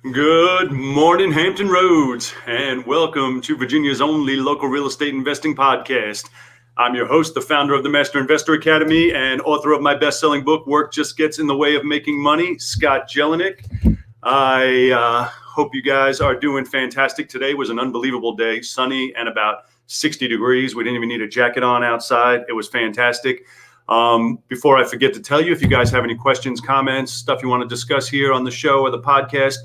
Good morning, Hampton Roads, and welcome to Virginia's only local real estate investing podcast. I'm your host, the founder of the Master Investor Academy and author of my best-selling book, Work Just Gets in the Way of Making Money, Scott Jelinek. I hope you guys are doing fantastic. Today was an unbelievable day, sunny and about 60 degrees. We didn't even need a jacket on outside. It was fantastic. Before I forget to tell you, if you guys have any questions, comments, stuff you want to discuss here on the show or the podcast,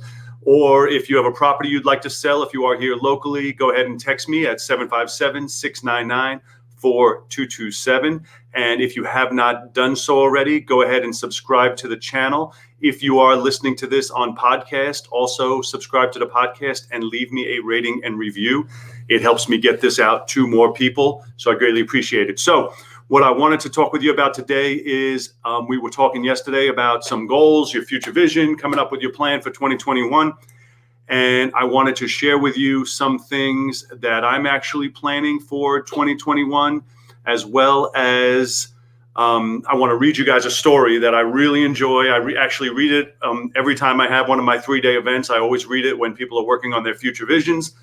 or if you have a property you'd like to sell, if you are here locally, go ahead and text me at 757-699-4227. And if you have not done so already, go ahead and subscribe to the channel. If you are listening to this on podcast, also subscribe to the podcast and leave me a rating and review. It helps me get this out to more people, so I greatly appreciate it. So what I wanted to talk with you about today is we were talking yesterday about some goals, your future vision, coming up with your plan for 2021. And I wanted to share with you some things that I'm actually planning for 2021, as well as I want to read you guys a story that I really enjoy. I actually read it every time I have one of my 3-day events. I always read it when people are working on their future visions.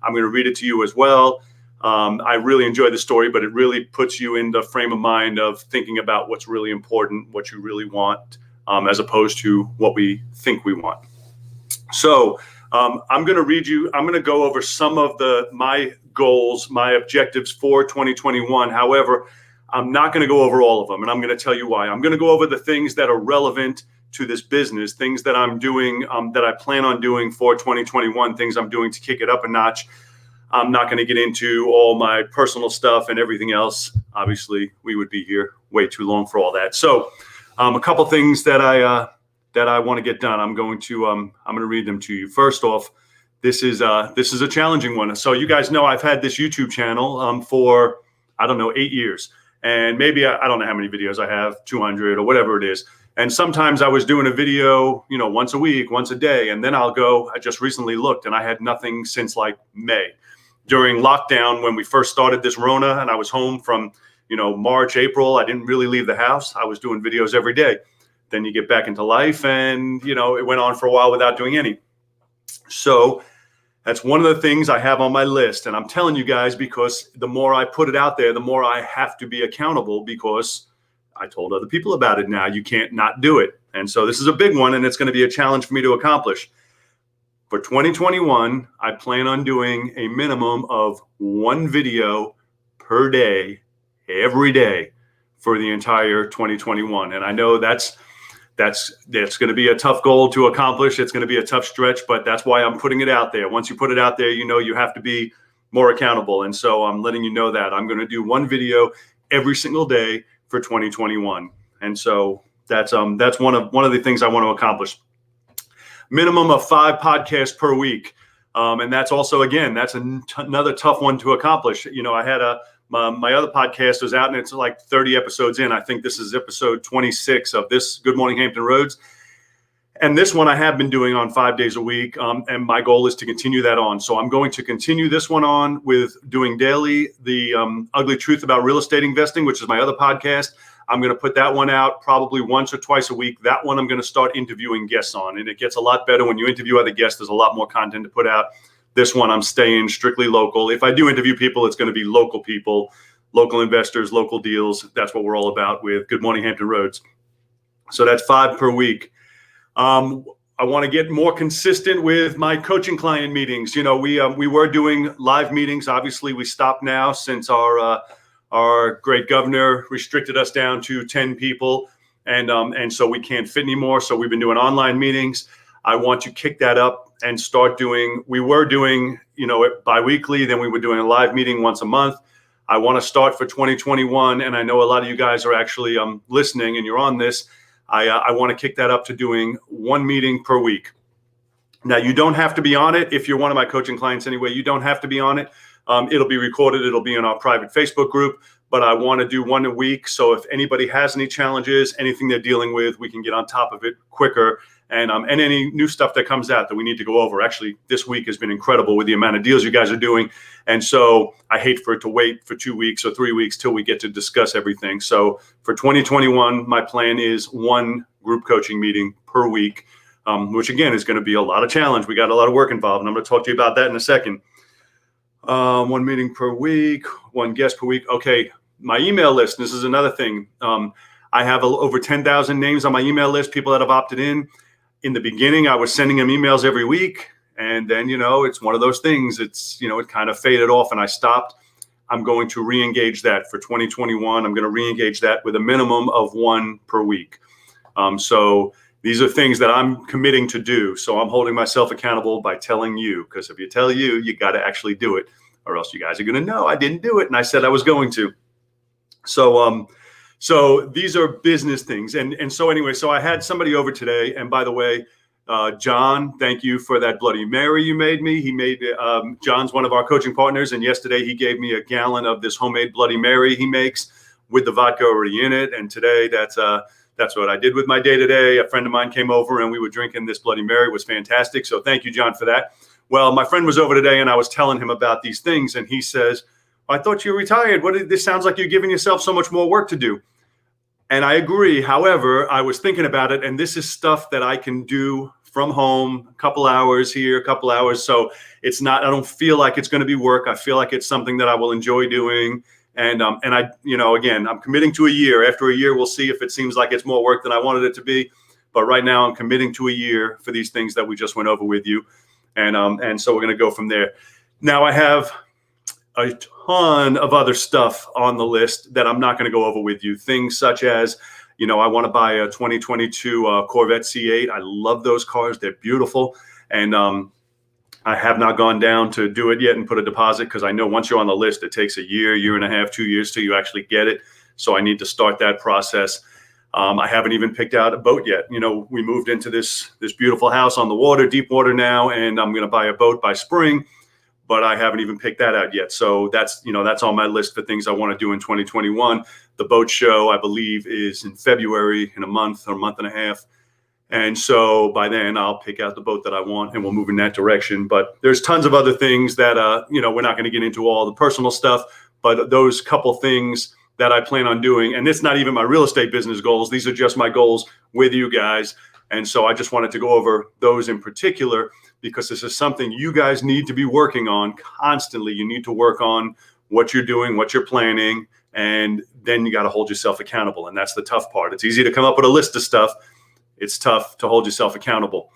I'm going to read it to you as well. I really enjoy the story, but it really puts you in the frame of mind of thinking about what's really important, what you really want, as opposed to what we think we want. So I'm going to go over some of my goals, my objectives for 2021. However, I'm not going to go over all of them, and I'm going to tell you why. I'm going to go over the things that are relevant to this business, things that I'm doing, that I plan on doing for 2021, things I'm doing to kick it up a notch. I'm not going to get into all my personal stuff and everything else. Obviously, we would be here way too long for all that. So, a couple things that I want to get done. I'm going to read them to you. First off, this is a challenging one. So you guys know I've had this YouTube channel for 8 years, and maybe I don't know how many videos I have, 200 or whatever it is. And sometimes I was doing a video, once a week, once a day, and then I just recently looked, and I had nothing since like May. During lockdown, when we first started this Rona, and I was home from, March, April, I didn't really leave the house. I was doing videos every day. Then you get back into life, and, it went on for a while without doing any. So that's one of the things I have on my list. And I'm telling you guys, because the more I put it out there, the more I have to be accountable, because I told other people about it now. You can't not do it. And so this is a big one, and it's going to be a challenge for me to accomplish. For 2021, I plan on doing a minimum of one video per day, every day, for the entire 2021. And I know that's going to be a tough goal to accomplish. It's going to be a tough stretch, but that's why I'm putting it out there. Once you put it out there, you have to be more accountable. And so I'm letting you know that I'm going to do one video every single day for 2021. And so that's one of the things I want to accomplish. Minimum of 5 podcasts per week. And that's also, again, that's another tough one to accomplish. I had my other podcast was out, and it's like 30 episodes in. I think this is episode 26 of this Good Morning Hampton Roads. And this one I have been doing on 5 days a week. And my goal is to continue that on. So I'm going to continue this one on with doing daily the Ugly Truth About Real Estate Investing, which is my other podcast. I'm going to put that one out probably once or twice a week. That one I'm going to start interviewing guests on. And it gets a lot better when you interview other guests. There's a lot more content to put out. This one I'm staying strictly local. If I do interview people, it's going to be local people, local investors, local deals. That's what we're all about with Good Morning Hampton Roads. So that's 5 per week. I want to get more consistent with my coaching client meetings. We were doing live meetings. Obviously, we stopped now since our great governor restricted us down to 10 people. And so we can't fit anymore. So we've been doing online meetings. I want to kick that up and we were doing, it biweekly. Then we were doing a live meeting once a month. I want to start for 2021. And I know a lot of you guys are actually listening and you're on this. I want to kick that up to doing one meeting per week. Now, you don't have to be on it. If you're one of my coaching clients anyway, you don't have to be on it. It'll be recorded. It'll be in our private Facebook group, but I want to do one a week. So if anybody has any challenges, anything they're dealing with, we can get on top of it quicker. And any new stuff that comes out that we need to go over. Actually, this week has been incredible with the amount of deals you guys are doing. And so I hate for it to wait for 2 weeks or 3 weeks till we get to discuss everything. So for 2021, my plan is one group coaching meeting per week. which again is going to be a lot of challenge. We got a lot of work involved, and I'm going to talk to you about that in a second. One meeting per week, one guest per week. Okay, my email list. This is another thing. I have over 10,000 names on my email list, people that have opted in. In the beginning, I was sending them emails every week. And then, it's one of those things. It's, it kind of faded off and I stopped. I'm going to re-engage that for 2021. I'm going to re-engage that with a minimum of one per week. So these are things that I'm committing to do. So I'm holding myself accountable by telling you, because if you tell you, you got to actually do it, or else you guys are going to know I didn't do it. And I said I was going to. So these are business things. And so anyway, so I had somebody over today. And by the way, John, thank you for that Bloody Mary you made me. John's one of our coaching partners. And yesterday he gave me a gallon of this homemade Bloody Mary he makes with the vodka already in it. And today that's what I did with my day today. A friend of mine came over and we were drinking this Bloody Mary. It was fantastic. So thank you, John, for that. Well, my friend was over today and I was telling him about these things. And he says, I thought you were retired. This sounds like you're giving yourself so much more work to do. And I agree. However, I was thinking about it, and this is stuff that I can do from home, a couple hours here, a couple hours. So it's not, I don't feel like it's going to be work. I feel like it's something that I will enjoy doing. And I, again, I'm committing to a year. After a year, we'll see if it seems like it's more work than I wanted it to be. But right now I'm committing to a year for these things that we just went over with you. And so we're going to go from there. Now I have a ton of other stuff on the list that I'm not going to go over with you. Things such as, I want to buy a 2022 Corvette C8. I love those cars. They're beautiful. And I have not gone down to do it yet and put a deposit because I know once you're on the list, it takes a year and a half, 2 years till you actually get it. So I need to start that process. I haven't even picked out a boat yet. We moved into this beautiful house on the water, deep water now, and I'm going to buy a boat by spring. But I haven't even picked that out yet. So that's on my list for things I want to do in 2021. The boat show, I believe, is in February, in a month or a month and a half. And so by then I'll pick out the boat that I want and we'll move in that direction. But there's tons of other things that, we're not going to get into all the personal stuff, but those couple things that I plan on doing. And it's not even my real estate business goals. These are just my goals with you guys. And so I just wanted to go over those in particular, because this is something you guys need to be working on constantly. You need to work on what you're doing, what you're planning, and then you got to hold yourself accountable. And that's the tough part. It's easy to come up with a list of stuff. It's tough to hold yourself accountable.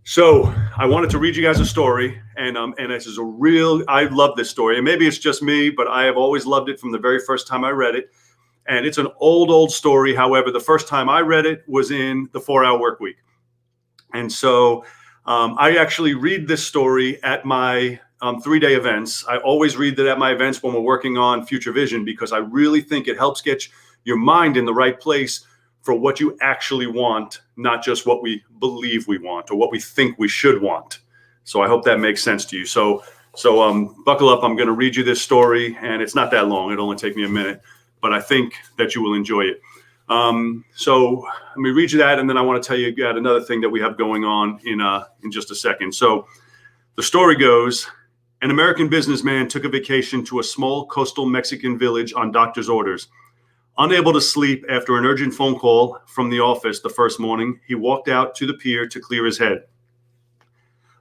So I wanted to read you guys a story, and this is I love this story. And maybe it's just me, but I have always loved it from the very first time I read it. And it's an old story. However, the first time I read it was in the 4-Hour Workweek. And so I actually read this story at my 3-day events. I always read that at my events when we're working on future vision, because I really think it helps get your mind in the right place for what you actually want, not just what we believe we want or what we think we should want. So I hope that makes sense to you. So buckle up. I'm going to read you this story, and it's not that long. It'll only take me a minute, but I think that you will enjoy it. So let me read you that, and then I want to tell you about another thing that we have going on in just a second. So the story goes, an American businessman took a vacation to a small coastal Mexican village on doctor's orders. Unable to sleep after an urgent phone call from the office the first morning, he walked out to the pier to clear his head.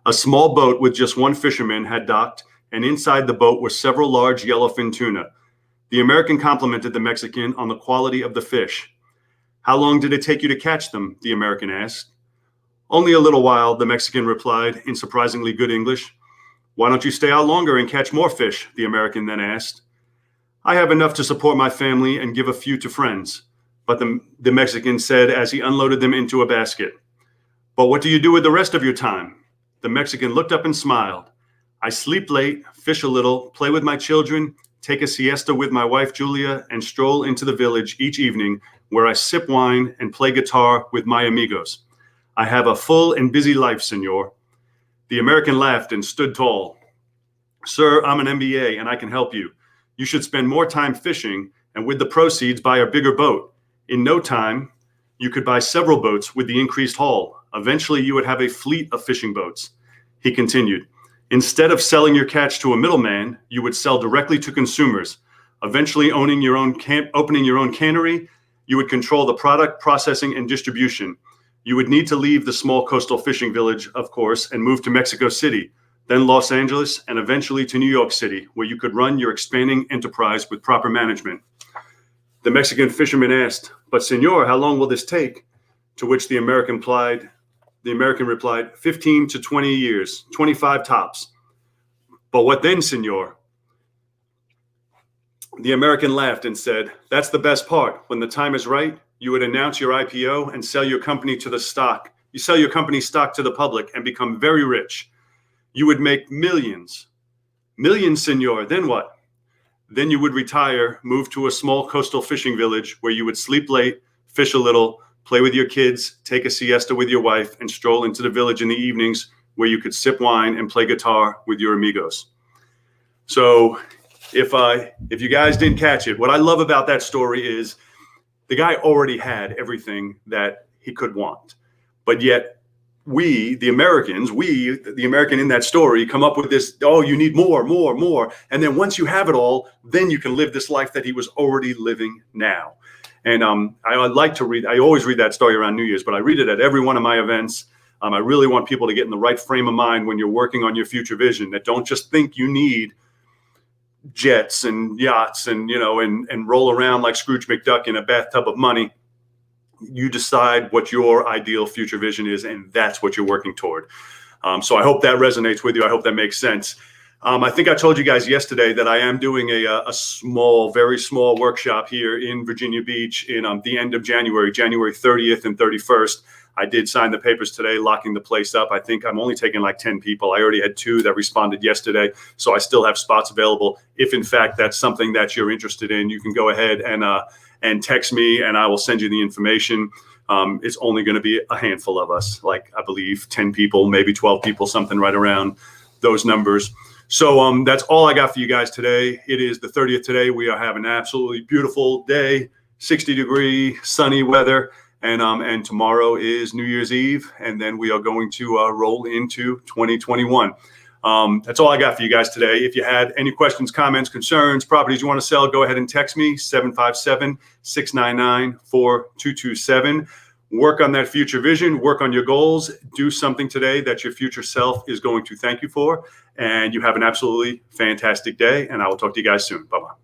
A small boat with just one fisherman had docked, and inside the boat were several large yellowfin tuna. The American complimented the Mexican on the quality of the fish. How long did it take you to catch them? The American asked. Only a little while, the Mexican replied in surprisingly good English. Why don't you stay out longer and catch more fish? The American then asked. I have enough to support my family and give a few to friends, but the Mexican said as he unloaded them into a basket. But what do you do with the rest of your time? The Mexican looked up and smiled. I sleep late, fish a little, play with my children, take a siesta with my wife, Julia, and stroll into the village each evening where I sip wine and play guitar with my amigos. I have a full and busy life, senor. The American laughed and stood tall. Sir, I'm an MBA and I can help you. You should spend more time fishing and with the proceeds buy a bigger boat. In no time, you could buy several boats with the increased haul. Eventually, you would have a fleet of fishing boats. He continued, instead of selling your catch to a middleman, you would sell directly to consumers. Eventually, opening your own cannery, you would control the product, processing, and distribution. You would need to leave the small coastal fishing village, of course, and move to Mexico City, then Los Angeles, and eventually to New York City, where you could run your expanding enterprise with proper management. The Mexican fisherman asked, "But senor, how long will this take?" To which the American replied, 15 to 20 years, 25 tops. "But what then, senor?" The American laughed and said, "That's the best part. When the time is right, you would announce your IPO and sell your company to the stock. You sell your company's stock to the public and become very rich. You would make millions. Millions, senor. Then what? Then you would retire, move to a small coastal fishing village where you would sleep late, fish a little, play with your kids, take a siesta with your wife, and stroll into the village in the evenings where you could sip wine and play guitar with your amigos." So if you guys didn't catch it, what I love about that story is the guy already had everything that he could want. But yet the American in that story, come up with this, oh, you need more, more, more. And then once you have it all, then you can live this life that he was already living now. And I like to read, I always read that story around New Year's, but I read it at every one of my events. I really want people to get in the right frame of mind when you're working on your future vision, that don't just think you need jets and yachts and, and roll around like Scrooge McDuck in a bathtub of money. You decide what your ideal future vision is, and that's what you're working toward. So I hope that resonates with you. I hope that makes sense. I think I told you guys yesterday that I am doing a small, very small workshop here in Virginia Beach in the end of January 30th and 31st. I did sign the papers today, locking the place up. I think I'm only taking like 10 people. I already had 2 that responded yesterday, so I still have spots available. If in fact that's something that you're interested in, you can go ahead and text me, and I will send you the information. It's only going to be a handful of us, like I believe 10 people, maybe 12 people, something right around those numbers. So that's all I got for you guys today. It is the 30th today. We are having an absolutely beautiful day, 60-degree sunny weather. And tomorrow is New Year's Eve, and then we are going to roll into 2021. That's all I got for you guys today. If you had any questions, comments, concerns, properties you want to sell, go ahead and text me, 757-699-4227. Work on that future vision, work on your goals, do something today that your future self is going to thank you for, and you have an absolutely fantastic day, and I will talk to you guys soon. Bye-bye.